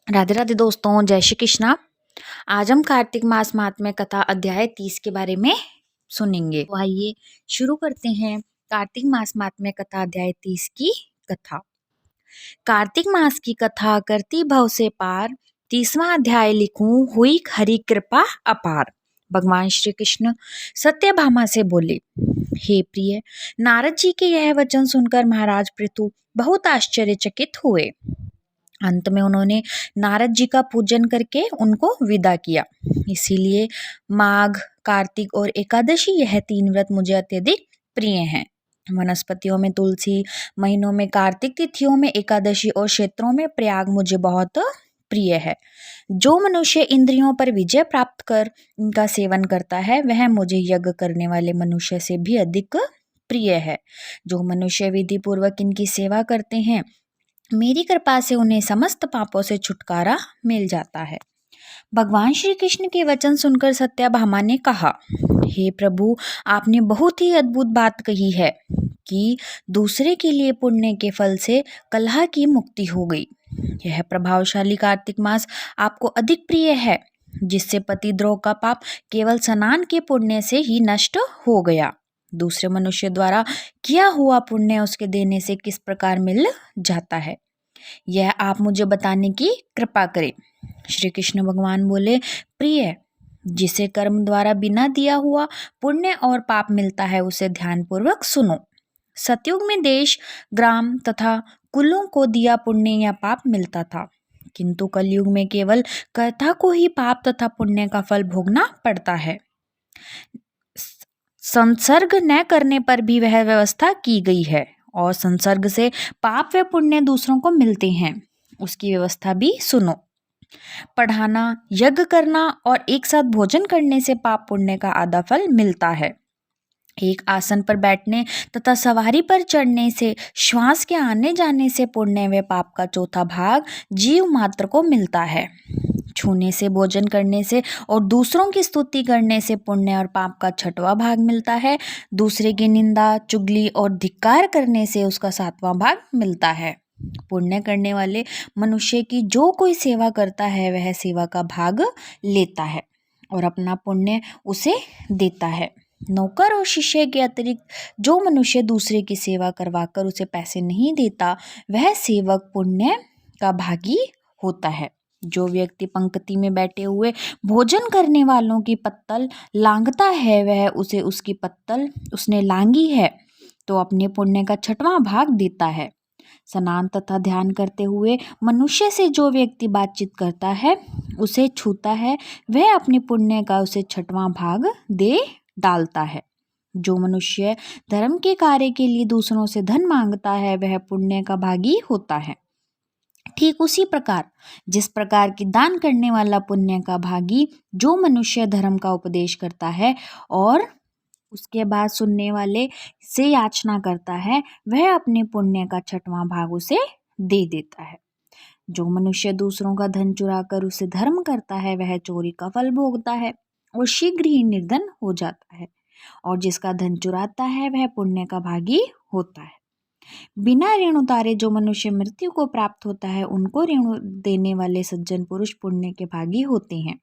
राधे राधे दोस्तों, जय श्री कृष्णा। आज हम कार्तिक मास महात्म्य कथा अध्याय 30 के बारे में सुनेंगे। तो आइए शुरू करते हैं कार्तिक मास महात्म्य कथा अध्याय 30 की कथा। कार्तिक मास की कथा करती भव से पार, 30वां अध्याय लिखूं हुई हरि कृपा अपार। भगवान श्री कृष्ण सत्यभामा से बोले, हे प्रिय, नारद जी के यह वचन सुनकर महाराज पृथु बहुत आश्चर्यचकित हुए। अंत में उन्होंने नारद जी का पूजन करके उनको विदा किया। इसीलिए माघ, कार्तिक और एकादशी यह 3 व्रत मुझे अत्यधिक प्रिय हैं। वनस्पतियों में तुलसी, महीनों में कार्तिक, तिथियों में एकादशी और क्षेत्रों में प्रयाग मुझे बहुत प्रिय है। जो मनुष्य इंद्रियों पर विजय प्राप्त कर इनका सेवन करता है वह मुझे यज्ञ करने वाले मनुष्य से भी अधिक प्रिय है। जो मनुष्य विधि पूर्वक इनकी सेवा करते हैं, मेरी कृपा से उन्हें समस्त पापों से छुटकारा मिल जाता है। भगवान श्री कृष्ण के वचन सुनकर सत्यभामा ने कहा, हे प्रभु, आपने बहुत ही अद्भुत बात कही है कि दूसरे के लिए पुण्य के फल से कलह की मुक्ति हो गई। यह प्रभावशाली कार्तिक मास आपको अधिक प्रिय है, जिससे पतिद्रोह का पाप केवल स्नान के पुण्य से ही नष्ट हो गया। दूसरे मनुष्य द्वारा किया हुआ पुण्य उसके देने से किस प्रकार मिल जाता है, यह आप मुझे बताने की कृपा करें। श्री कृष्ण भगवान बोले, प्रिय, जिसे कर्म द्वारा बिना दिया हुआ पुण्य और पाप मिलता है उसे ध्यानपूर्वक सुनो। सतयुग में देश, ग्राम तथा कुलों को दिया पुण्य या पाप मिलता था, किंतु कलयुग में केवल कर्ता को ही पाप तथा पुण्य का फल भोगना पड़ता है। संसर्ग न करने पर भी वह व्यवस्था की गई है, और संसर्ग से पाप व पुण्य दूसरों को मिलते हैं, उसकी व्यवस्था भी सुनो। पढ़ाना, यज्ञ करना और एक साथ भोजन करने से पाप पुण्य का आधा फल मिलता है। एक आसन पर बैठने तथा सवारी पर चढ़ने से, श्वास के आने जाने से पुण्य व पाप का चौथा भाग जीव मात्र को मिलता है। छूने से, भोजन करने से और दूसरों की स्तुति करने से पुण्य और पाप का 6वां भाग मिलता है। दूसरे की निंदा, चुगली और धिक्कार करने से उसका 7वां भाग मिलता है। पुण्य करने वाले मनुष्य की जो कोई सेवा करता है वह सेवा का भाग लेता है और अपना पुण्य उसे देता है। नौकर और शिष्य के अतिरिक्त जो मनुष्य दूसरे की सेवा करवाकर उसे पैसे नहीं देता वह सेवक पुण्य का भागी होता है। जो व्यक्ति पंक्ति में बैठे हुए भोजन करने वालों की पत्तल लांघता है वह उसे उसकी पत्तल उसने लांघी है तो अपने पुण्य का 6वां भाग देता है। स्नान तथा ध्यान करते हुए मनुष्य से जो व्यक्ति बातचीत करता है, उसे छूता है, वह अपने पुण्य का उसे 6वां भाग दे डालता है। जो मनुष्य धर्म के कार्य के लिए दूसरों से धन मांगता है वह पुण्य का भागी होता है। ठीक उसी प्रकार जिस प्रकार की दान करने वाला पुण्य का भागी जो मनुष्य धर्म का उपदेश करता है और उसके बाद सुनने वाले से याचना करता है वह अपने पुण्य का 6वां भाग उसे दे देता है। जो मनुष्य दूसरों का धन चुराकर उसे धर्म करता है वह चोरी का फल भोगता है और शीघ्र ही निर्धन हो जाता है, और जिसका धन चुराता है वह पुण्य का भागी होता है। बिना ऋण उतारे जो मनुष्य मृत्यु को प्राप्त होता है उनको ऋण देने वाले सज्जन पुरुष पुण्य के भागी होते हैं।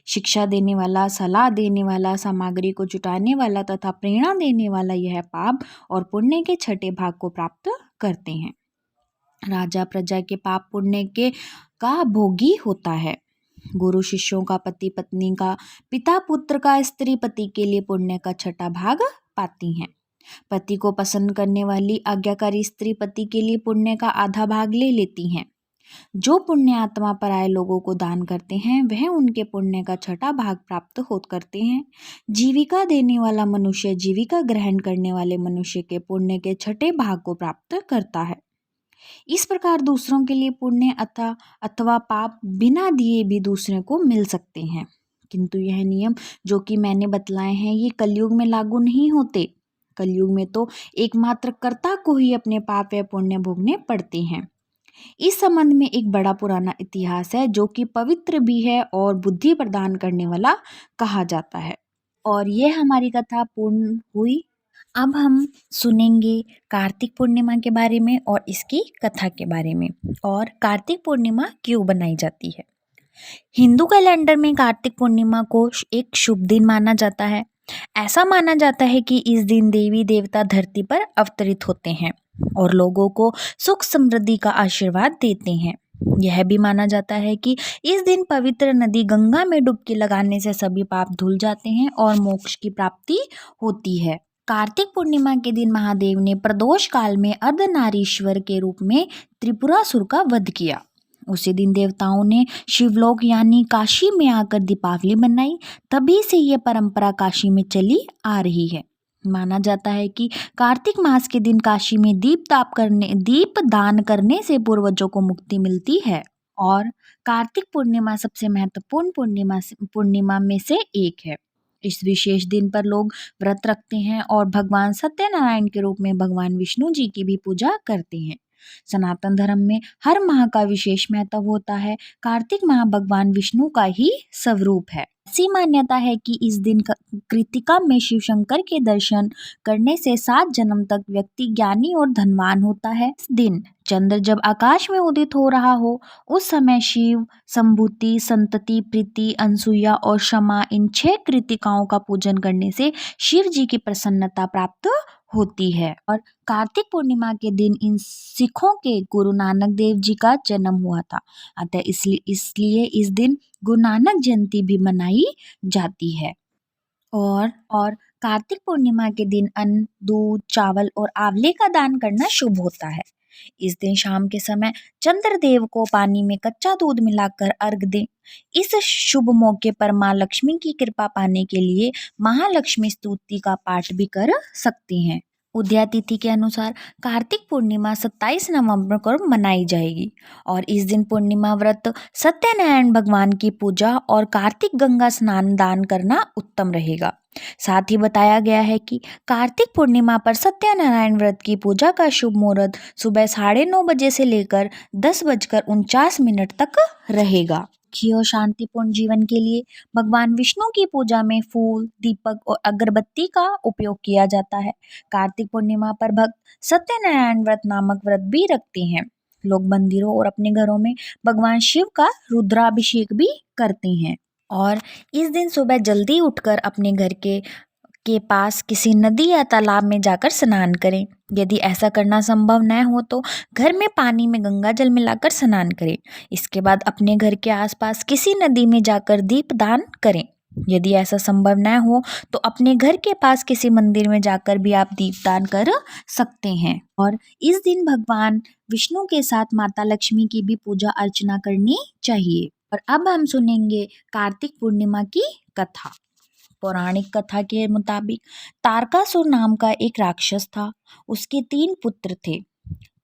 शिक्षा देने वाला, सलाह देने वाला, सामग्री को जुटाने वाला तथा प्रेरणा देने वाला यह पाप और पुण्य के 6ठे भाग को प्राप्त करते हैं। राजा प्रजा के पाप पुण्य के का भोगी होता है। गुरु शिष्यों का, पति पत्नी का, पिता पुत्र का, स्त्री पति के लिए पुण्य का 6ठा भाग पाती हैं। पति को पसंद करने वाली आज्ञाकारी स्त्री पति के लिए पुण्य का आधा भाग ले लेती हैं। जो पुण्य आत्मा पराये लोगों को दान करते हैं वह उनके पुण्य का 6ठा भाग प्राप्त हो करते हैं। जीविका देने वाला मनुष्य जीविका ग्रहण करने वाले मनुष्य के पुण्य के 6ठे भाग को प्राप्त करता है। इस प्रकार दूसरों के लिए पुण्य अथवा पाप बिना दिए भी दूसरे को मिल सकते हैं, किंतु यह नियम जो कि मैंने बतलाए हैं ये कलयुग में लागू नहीं होते। कलयुग में तो एकमात्र कर्ता को ही अपने पाप व पुण्य भोगने पड़ते हैं। इस संबंध में एक बड़ा पुराना इतिहास है जो कि पवित्र भी है और बुद्धि प्रदान करने वाला कहा जाता है। और यह हमारी कथा पूर्ण हुई। अब हम सुनेंगे कार्तिक पूर्णिमा के बारे में और इसकी कथा के बारे में, और कार्तिक पूर्णिमा क्यों बनाई जाती है। हिंदू कैलेंडर में कार्तिक पूर्णिमा को एक शुभ दिन माना जाता है। ऐसा माना जाता है कि इस दिन देवी देवता धरती पर अवतरित होते हैं और लोगों को सुख समृद्धि का आशीर्वाद देते हैं। यह भी माना जाता है कि इस दिन पवित्र नदी गंगा में डुबकी लगाने से सभी पाप धुल जाते हैं और मोक्ष की प्राप्ति होती है। कार्तिक पूर्णिमा के दिन महादेव ने प्रदोष काल में अर्धनारीश्वर के रूप में त्रिपुरासुर का वध किया। उसी दिन देवताओं ने शिवलोक यानी काशी में आकर दीपावली मनाई। तभी से ये परंपरा काशी में चली आ रही है। माना जाता है कि कार्तिक मास के दिन काशी में दीप दान करने से पूर्वजों को मुक्ति मिलती है। और कार्तिक पूर्णिमा सबसे महत्वपूर्ण पूर्णिमा में से एक है। इस विशेष दिन पर लोग व्रत रखते हैं और भगवान सत्यनारायण के रूप में भगवान विष्णु जी की भी पूजा करते हैं। सनातन धर्म में हर माह का विशेष महत्व होता है। कार्तिक माह भगवान विष्णु का ही स्वरूप है। ऐसी मान्यता है कि इस दिन कृतिका में शिव शंकर के दर्शन करने से 7 जन्म तक व्यक्ति ज्ञानी और धनवान होता है। इस दिन चंद्र जब आकाश में उदित हो रहा हो, उस समय शिव, संभूति, संतति, प्रीति, अनसुईया और क्षमा, इन 6 कृतिकाओं का पूजन करने से शिव जी की प्रसन्नता प्राप्त होती है। और कार्तिक पूर्णिमा के दिन इन सिखों के गुरु नानक देव जी का जन्म हुआ था। अतः इसलिए इस दिन गुरु नानक जयंती भी मनाई जाती है। और कार्तिक पूर्णिमा के दिन अन्न, दूध, चावल और आंवले का दान करना शुभ होता है। इस दिन शाम के समय चंद्रदेव को पानी में कच्चा दूध मिलाकर अर्घ दें। इस शुभ मौके पर माँ लक्ष्मी की कृपा पाने के लिए महालक्ष्मी स्तुति का पाठ भी कर सकते हैं। उदया तिथि के अनुसार कार्तिक पूर्णिमा 27 नवंबर को मनाई जाएगी और इस दिन पूर्णिमा व्रत, सत्यनारायण भगवान की पूजा और कार्तिक गंगा स्नान दान करना उत्तम रहेगा। साथ ही बताया गया है कि कार्तिक पूर्णिमा पर सत्यनारायण व्रत की पूजा का शुभ मुहूर्त सुबह 9:30 बजे से लेकर 10:49 तक रहेगा। सुखी और शांतिपूर्ण जीवन के लिए भगवान विष्णु की पूजा में फूल, दीपक और अगरबत्ती का उपयोग किया जाता है। कार्तिक पूर्णिमा पर भक्त सत्यनारायण व्रत नामक व्रत भी रखते हैं। लोग मंदिरों और अपने घरों में भगवान शिव का रुद्राभिषेक भी करते हैं। और इस दिन सुबह जल्दी उठकर अपने घर के पास किसी नदी या तालाब में जाकर स्नान करें। यदि ऐसा करना संभव न हो तो घर में पानी में गंगा जल मिलाकर स्नान करें। इसके बाद अपने घर के आसपास किसी नदी में जाकर दीप दान करें। यदि ऐसा संभव न हो तो अपने घर के पास किसी मंदिर में जाकर भी आप दीप दान कर सकते हैं। और इस दिन भगवान विष्णु के साथ माता लक्ष्मी की भी पूजा अर्चना करनी चाहिए। और अब हम सुनेंगे कार्तिक पूर्णिमा की कथा। पौराणिक कथा के मुताबिक तारकासुर नाम का एक राक्षस था। उसके 3 पुत्र थे,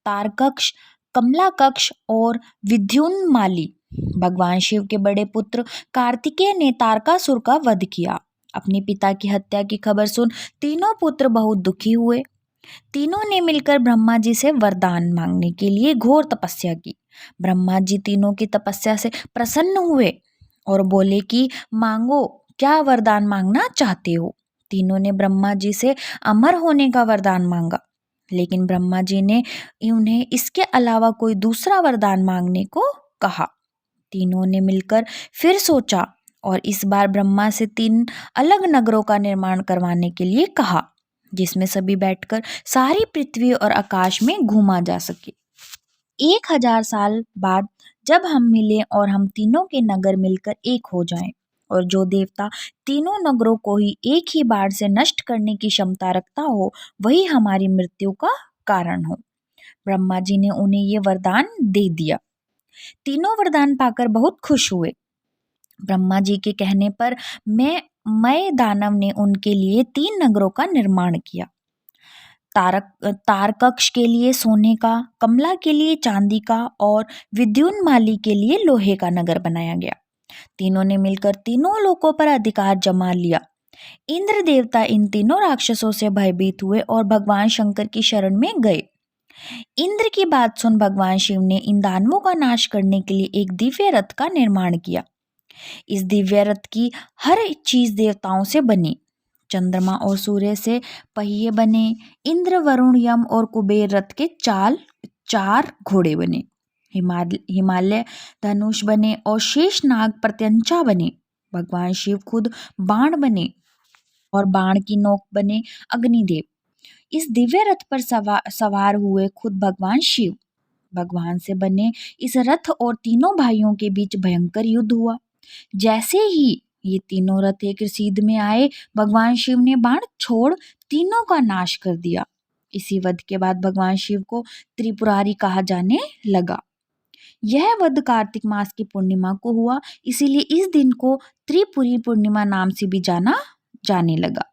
तारकक्ष, कमलाकक्ष और विद्युन्माली। भगवान शिव के बड़े पुत्र कार्तिकेय ने तारकासुर का वध किया। अपने पिता की हत्या की खबर सुन तीनों पुत्र बहुत दुखी हुए। तीनों ने मिलकर ब्रह्मा जी से वरदान मांगने के लिए घोर तपस्या की। ब्रह्मा जी तीनों की तपस्या से प्रसन्न हुए और बोले कि मांगो, क्या वरदान मांगना चाहते हो। तीनों ने ब्रह्मा जी से अमर होने का वरदान मांगा, लेकिन ब्रह्मा जी ने उन्हें इसके अलावा कोई दूसरा वरदान मांगने को कहा। तीनों ने मिलकर फिर सोचा और इस बार ब्रह्मा से 3 अलग नगरों का निर्माण करवाने के लिए कहा, जिसमें सभी बैठकर सारी पृथ्वी और आकाश में घूमा जा सके। 1000 साल बाद जब हम मिले और हम तीनों के नगर मिलकर एक हो जाएं, और जो देवता तीनों नगरों को ही एक ही बार से नष्ट करने की क्षमता रखता हो, वही हमारी मृत्यु का कारण हो। ब्रह्मा जी ने उन्हें ये वरदान दे दिया। तीनों वरदान पाकर बहुत खुश हुए। ब्रह्मा जी के कहने पर मैं दानव ने उनके लिए 3 नगरों का निर्माण किया। तारकक्ष के लिए सोने का, कमला के लिए चांदी का और विद्युन्माली के लिए लोहे का नगर बनाया गया। तीनों ने मिलकर तीनों लोकों पर अधिकार जमा लिया। इंद्र देवता इन तीनों राक्षसों से भयभीत हुए और भगवान शंकर की शरण में गए। इंद्र की बात सुन भगवान शिव ने इन दानवों का नाश करने के लिए एक दिव्य रथ का निर्माण किया। इस दिव्य रथ की हर चीज देवताओं से बनी। चंद्रमा और सूर्य से पहिए बने। इंद्र, वरुण, यम और कुबेर रथ के 4 घोड़े बने। हिमालय धनुष बने और शेषनाग प्रत्यंचा बने। भगवान शिव खुद बाण बने और बाण की नोक बने अग्निदेव। इस दिव्य रथ पर सवार हुए खुद भगवान शिव। भगवान से बने इस रथ और तीनों भाइयों के बीच भयंकर युद्ध हुआ। जैसे ही ये तीनों रथ एक सीध में आए, भगवान शिव ने बाण छोड़ तीनों का नाश कर दिया। इसी वध के बाद भगवान शिव को त्रिपुरारी कहा जाने लगा। यह वध कार्तिक मास की पूर्णिमा को हुआ, इसीलिए इस दिन को त्रिपुरी पूर्णिमा नाम से भी जाना जाने लगा।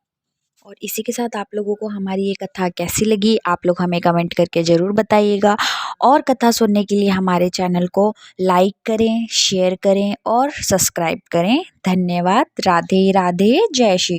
और इसी के साथ आप लोगों को हमारी ये कथा कैसी लगी, आप लोग हमें कमेंट करके ज़रूर बताइएगा। और कथा सुनने के लिए हमारे चैनल को लाइक करें, शेयर करें और सब्सक्राइब करें। धन्यवाद। राधे राधे। जय श्री